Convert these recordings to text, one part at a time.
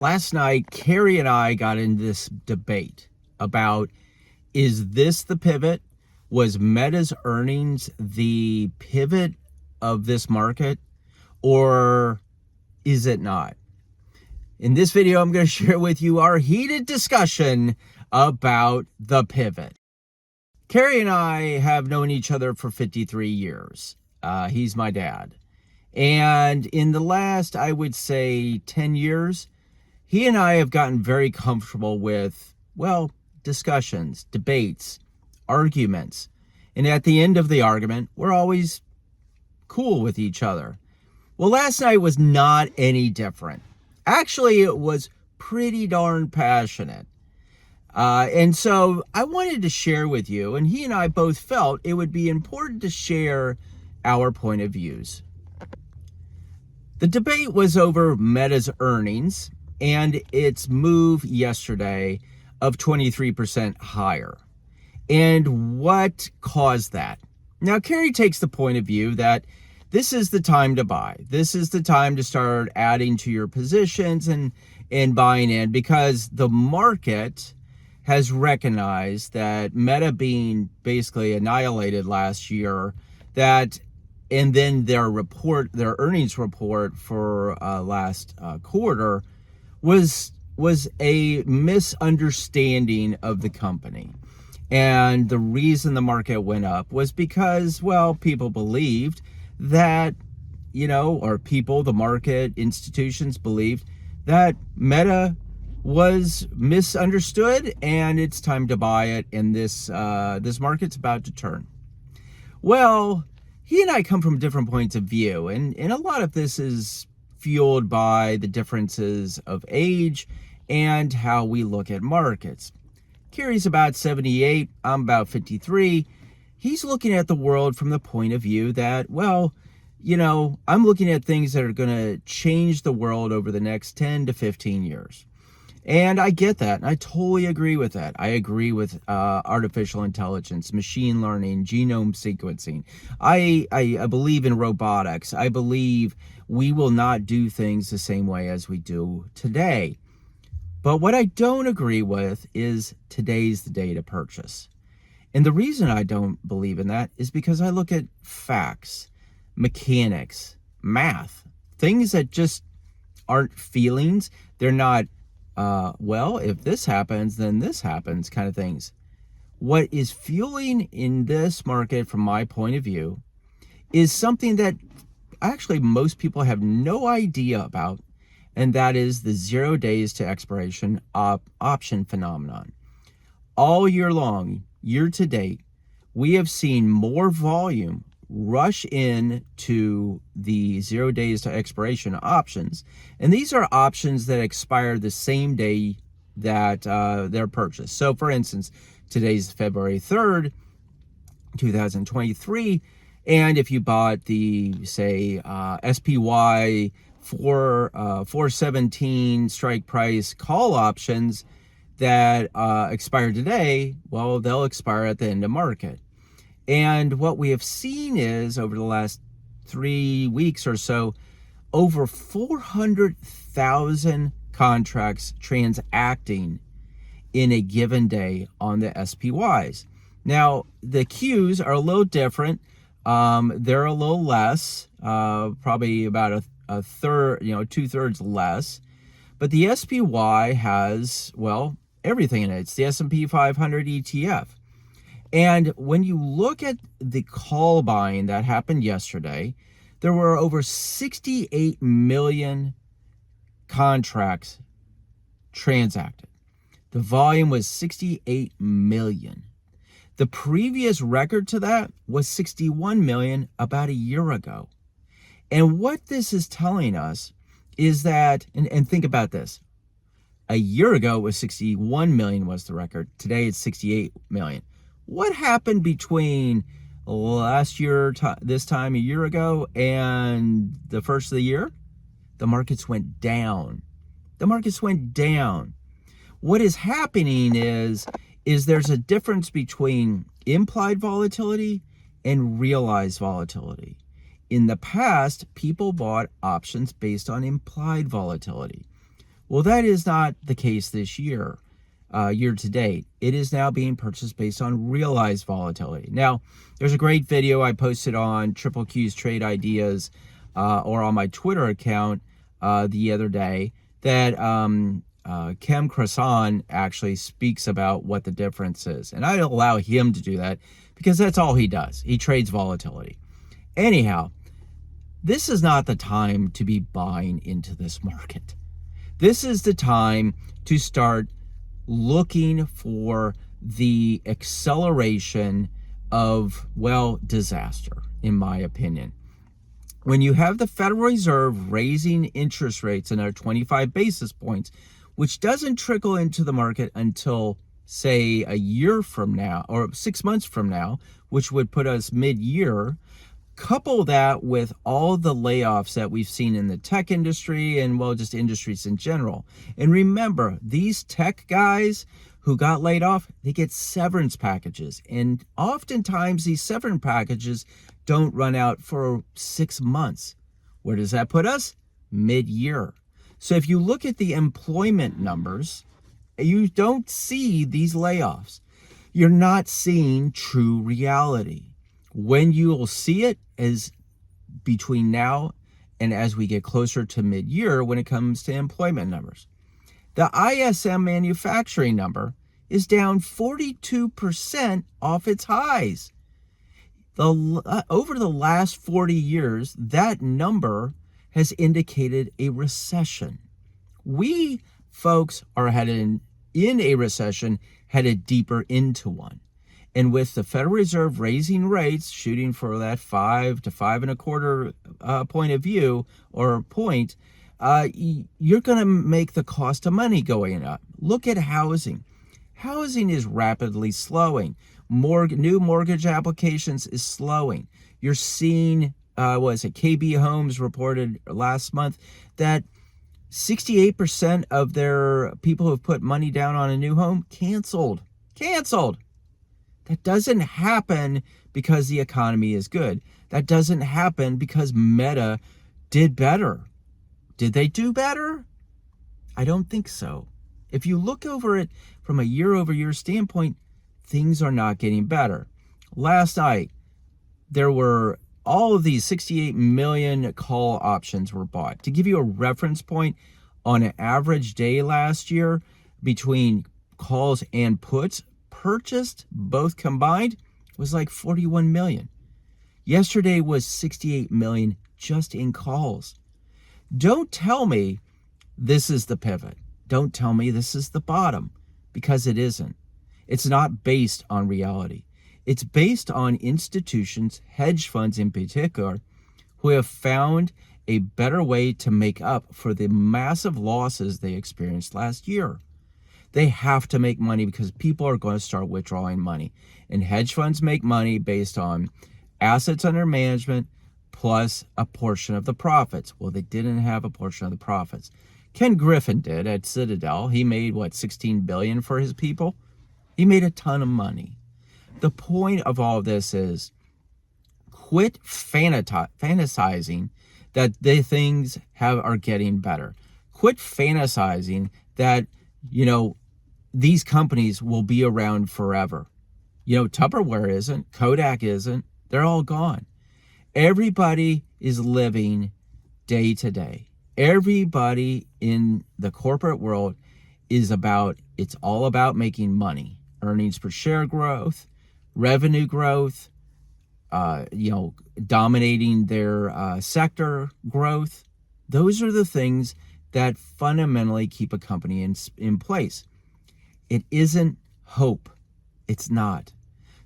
Last night, Kerry and I got into this debate about, is this the pivot? Was Meta's earnings the pivot of this market, or is it not? In this video, I'm going to share with you our heated discussion about the pivot. Kerry and I have known each other for 53 years. He's my dad. And in the last, I would say, 10 years, he and I have gotten very comfortable with, well, discussions, debates, arguments. And at the end of the argument, we're always cool with each other. Well, last night was not any different. Actually, it was pretty darn passionate. And so I wanted to share with you, and he and I both felt it would be important to share our point of views. The debate was over Meta's earnings and its move yesterday of 23% higher. And what caused that? Now, Kerry takes the point of view that this is the time to buy. This is the time to start adding to your positions and buying in, because the market has recognized that Meta being basically annihilated last year, and then their earnings report for last quarter was a misunderstanding of the company. And the reason the market went up was because, well, people believed that, the market institutions believed that Meta was misunderstood and it's time to buy it, and this market's about to turn. Well, he and I come from different points of view, and a lot of this is fueled by the differences of age and how we look at markets. Kerry's about 78, I'm about 53. He's looking at the world from the point of view that, well, I'm looking at things that are going to change the world over the next 10 to 15 years. And I get that, and I totally agree with that. I agree with artificial intelligence, machine learning, genome sequencing. I believe in robotics. I believe we will not do things the same way as we do today. But what I don't agree with is today's the day to purchase. And the reason I don't believe in that is because I look at facts, mechanics, math, things that just aren't feelings. They're not, if this happens, then this happens kind of things. What is fueling in this market, from my point of view, is something that actually most people have no idea about, and that is the 0 days to expiration option phenomenon. All year long, year to date, we have seen more volume rush in to the 0 days to expiration options. And these are options that expire the same day that they're purchased. So for instance, today's February 3rd, 2023. And if you bought the, say, SPY 417 strike price call options that expire today, well, they'll expire at the end of market. And what we have seen is, over the last 3 weeks or so, over 400,000 contracts transacting in a given day on the SPYs. Now, the Qs are a little different. They're a little less, probably about a third, 2/3 less. But the SPY has, well, everything in it. It's the S&P 500 ETF. And when you look at the call buying that happened yesterday, there were over 68 million contracts transacted. The volume was 68 million. The previous record to that was 61 million about a year ago. And what this is telling us is that, and think about this, a year ago it was 61 million was the record. Today it's 68 million. What happened between last year, this time a year ago, and the first of the year? The markets went down. The markets went down. What is happening is there's a difference between implied volatility and realized volatility. In the past, people bought options based on implied volatility. Well, that is not the case this year, year to date. It is now being purchased based on realized volatility. Now, there's a great video I posted on Triple Q's Trade Ideas or on my Twitter account the other day that Kem Croissant actually speaks about what the difference is. And I allow him to do that because that's all he does. He trades volatility. Anyhow, this is not the time to be buying into this market. This is the time to start looking for the acceleration of, well, disaster, in my opinion. When you have the Federal Reserve raising interest rates another 25 basis points, which doesn't trickle into the market until, say, a year from now or 6 months from now, which would put us mid-year, couple that with all the layoffs that we've seen in the tech industry and, well, just industries in general. And remember, these tech guys who got laid off, they get severance packages. And oftentimes these severance packages don't run out for 6 months. Where does that put us? Mid-year. So if you look at the employment numbers, you don't see these layoffs. You're not seeing true reality. When you will see it is between now and as we get closer to mid-year when it comes to employment numbers. The ISM manufacturing number is down 42% off its highs. Over the last 40 years, that number has indicated a recession. We, folks, are headed in a recession, headed deeper into one. And with the Federal Reserve raising rates, shooting for that 5 to 5.25 point of view or point, you're going to make the cost of money going up. Look at housing. Housing is rapidly slowing. New mortgage applications is slowing. You're seeing, KB Homes reported last month that 68% of their people who have put money down on a new home canceled. That doesn't happen because the economy is good. That doesn't happen because Meta did better. Did they do better? I don't think so. If you look over it from a year-over-year standpoint, things are not getting better. Last night, there were all of these 68 million call options were bought. To give you a reference point, on an average day last year, between calls and puts, purchased, both combined, was like 41 million. Yesterday was 68 million just in calls. Don't tell me this is the pivot. Don't tell me this is the bottom, because it isn't. It's not based on reality. It's based on institutions, hedge funds in particular, who have found a better way to make up for the massive losses they experienced last year. They have to make money because people are going to start withdrawing money. And hedge funds make money based on assets under management plus a portion of the profits. Well, they didn't have a portion of the profits. Ken Griffin did at Citadel. He made, $16 billion for his people? He made a ton of money. The point of all of this is quit fantasizing that the things are getting better. Quit fantasizing that, these companies will be around forever. Tupperware isn't, Kodak isn't, they're all gone. Everybody is living day to day. Everybody in the corporate world it's all about making money, earnings per share growth, revenue growth, dominating their sector growth. Those are the things that fundamentally keep a company in place. It isn't hope. It's not.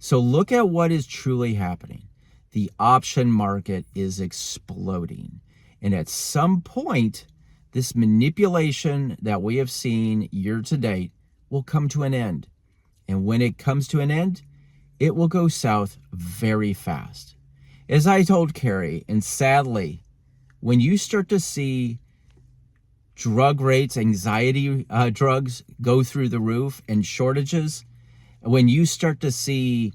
So look at what is truly happening. The option market is exploding. And at some point, this manipulation that we have seen year to date will come to an end. And when it comes to an end, it will go south very fast. As I told Kerry, and sadly, when you start to see drug rates, anxiety drugs go through the roof and shortages, when you start to see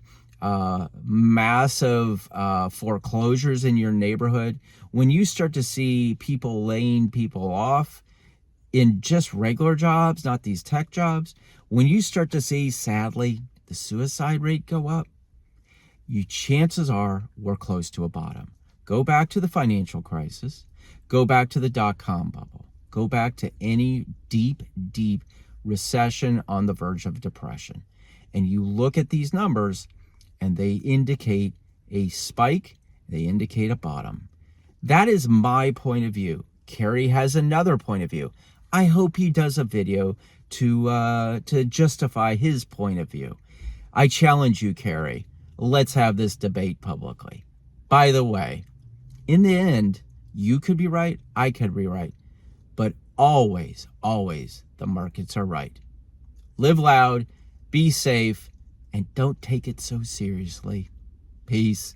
massive foreclosures in your neighborhood, when you start to see people laying people off, in just regular jobs, not these tech jobs, when you start to see, sadly, the suicide rate go up, chances are we're close to a bottom. Go back to the financial crisis. Go back to the dot-com bubble. Go back to any deep, deep recession on the verge of depression. And you look at these numbers and they indicate a spike. They indicate a bottom. That is my point of view. Kerry has another point of view. I hope he does a video to justify his point of view. I challenge you, Kerry. Let's have this debate publicly. By the way, in the end, you could be right, I could be right, but always, always the markets are right. Live loud, be safe, and don't take it so seriously. Peace.